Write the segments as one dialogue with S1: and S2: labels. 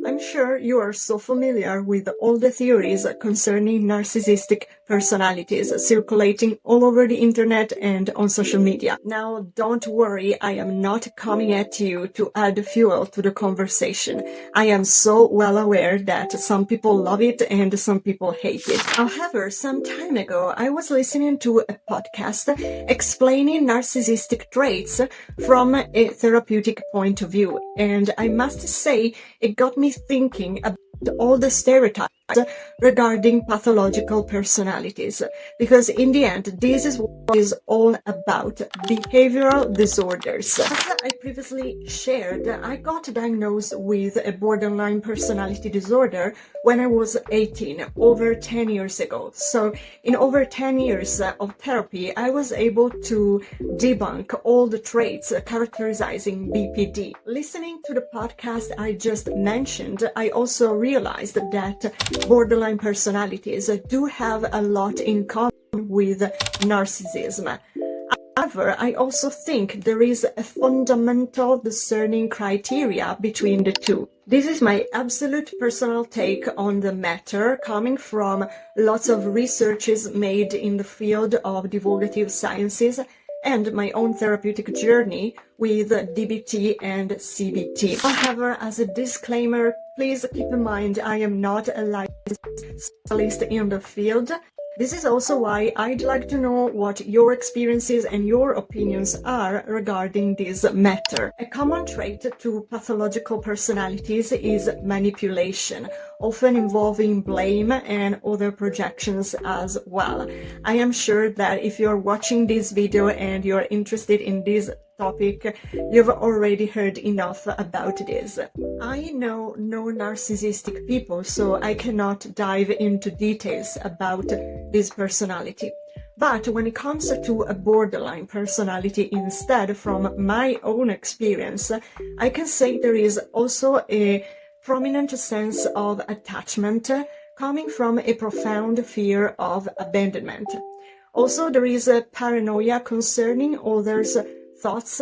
S1: I'm sure you are so familiar with all the theories concerning narcissistic personalities circulating all over the internet and on social media. Now, don't worry, I am not coming at you to add fuel to the conversation. I am so well aware that some people love it and some people hate it. However, some time ago, I was listening to a podcast explaining narcissistic traits from a therapeutic point of view, and I must say it got me thinking about all the stereotypes regarding pathological personalities, because in the end, this is what it's all about: behavioral disorders. As I previously shared, I got diagnosed with a borderline personality disorder when I was 18, over 10 years ago. So in over 10 years of therapy, I was able to debunk all the traits characterizing BPD. Listening to the podcast I just mentioned, I also realized that borderline personalities do have a lot in common with narcissism. However, I also think there is a fundamental discerning criteria between the two. This is my absolute personal take on the matter, coming from lots of researches made in the field of divulgative sciences and my own therapeutic journey with DBT and CBT. However, as a disclaimer, please keep in mind I am not a licensed specialist in the field. This is also why I'd like to know what your experiences and your opinions are regarding this matter. A common trait to pathological personalities is manipulation, often involving blame and other projections as well. I am sure that if you're watching this video and you're interested in this topic, you've already heard enough about this. I know no narcissistic people, so I cannot dive into details about this personality. But when it comes to a borderline personality instead, from my own experience, I can say there is also a prominent sense of attachment coming from a profound fear of abandonment. Also, there is a paranoia concerning others' thoughts,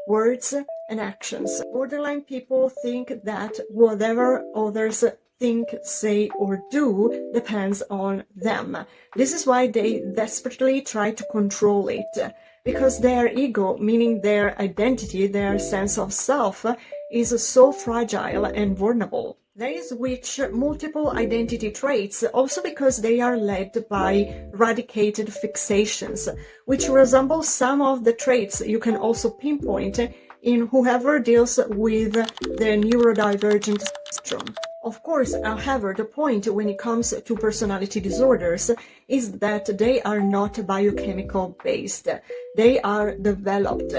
S1: words, and actions. Borderline people think that whatever others think, say, or do depends on them. This is why they desperately try to control it, because their ego, meaning their identity, their sense of self, is so fragile and vulnerable. There is which multiple identity traits, also because they are led by radicated fixations, which resemble some of the traits you can also pinpoint in whoever deals with the neurodivergent spectrum. Of course, however, the point when it comes to personality disorders is that they are not biochemical based. They are developed.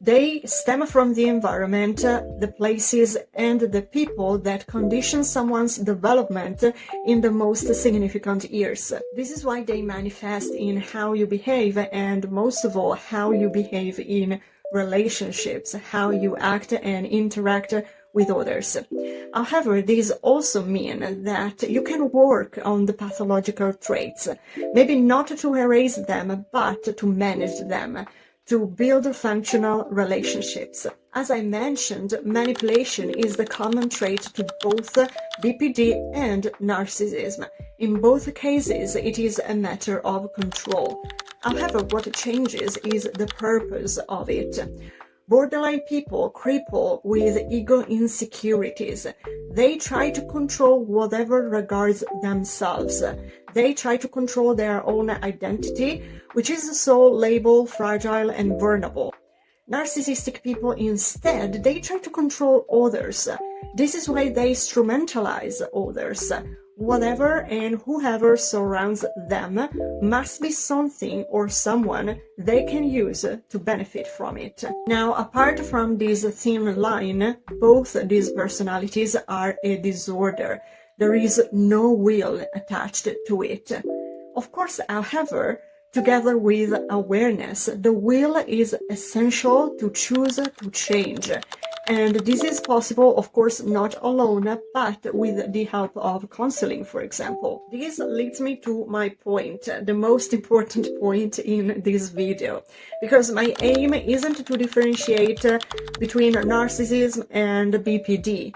S1: They stem from the environment, the places, and the people that condition someone's development in the most significant years. This is why they manifest in how you behave, and most of all, how you behave in relationships, how you act and interact with others. However, these also mean that you can work on the pathological traits, maybe not to erase them, but to manage them, to build functional relationships. As I mentioned, manipulation is the common trait to both BPD and narcissism. In both cases, it is a matter of control. However, what changes is the purpose of it. Borderline people cripple with ego insecurities. They try to control whatever regards themselves. They try to control their own identity, which is so labeled fragile and vulnerable. Narcissistic people instead, they try to control others. This is why they instrumentalize others. Whatever and whoever surrounds them must be something or someone they can use to benefit from it. Now, apart from this thin line, both these personalities are a disorder. There is no will attached to it. Of course, however, together with awareness, the will is essential to choose to change. And this is possible, of course, not alone, but with the help of counseling, for example. This leads me to my point, the most important point in this video, because my aim isn't to differentiate between narcissism and BPD.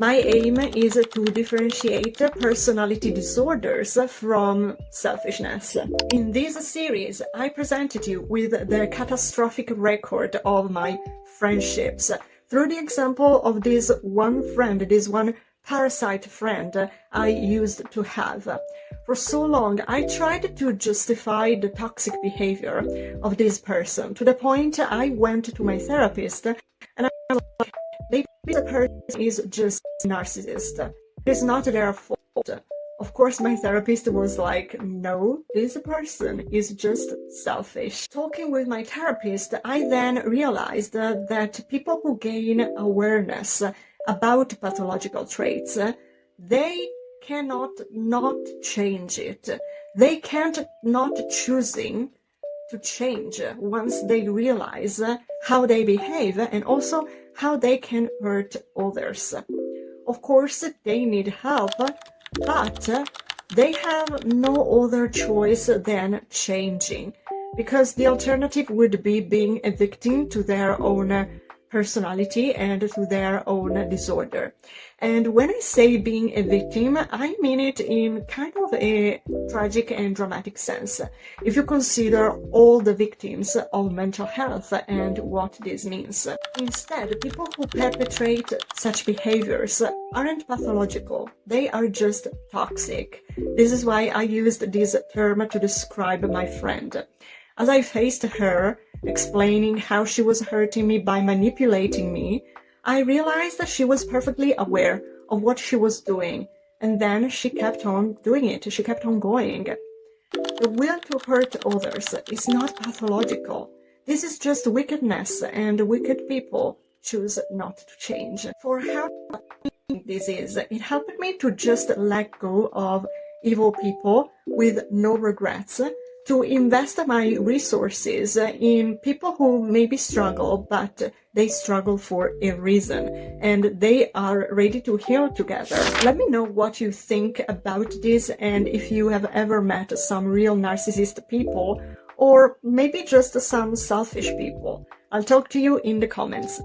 S1: My aim is to differentiate personality disorders from selfishness. In this series, I presented you with the catastrophic record of my friendships through the example of this one friend, this one parasite friend I used to have. For so long, I tried to justify the toxic behavior of this person to the point I went to my therapist and I was like, maybe the person is just a narcissist. It's not their fault. Of course, my therapist was like, no, this person is just selfish. Talking with my therapist, I then realized that people who gain awareness about pathological traits, they cannot not change it. They can't not choosing to change once they realize how they behave and also how they can hurt others. Of course, they need help, but they have no other choice than changing, because the alternative would be being a victim to their own personality and to their own disorder. And when I say being a victim, I mean it in kind of a tragic and dramatic sense. If you consider all the victims of mental health and what this means. Instead, people who perpetrate such behaviors aren't pathological. They are just toxic. This is why I used this term to describe my friend. As I faced her, explaining how she was hurting me by manipulating me, I realized that she was perfectly aware of what she was doing, and then she kept on doing it. She kept on going. The will to hurt others is not pathological. This is just wickedness, and wicked people choose not to change. For how this is, it helped me to just let go of evil people with no regrets, to invest my resources in people who maybe struggle, but they struggle for a reason, and they are ready to heal together. Let me know what you think about this, and if you have ever met some real narcissist people, or maybe just some selfish people. I'll talk to you in the comments.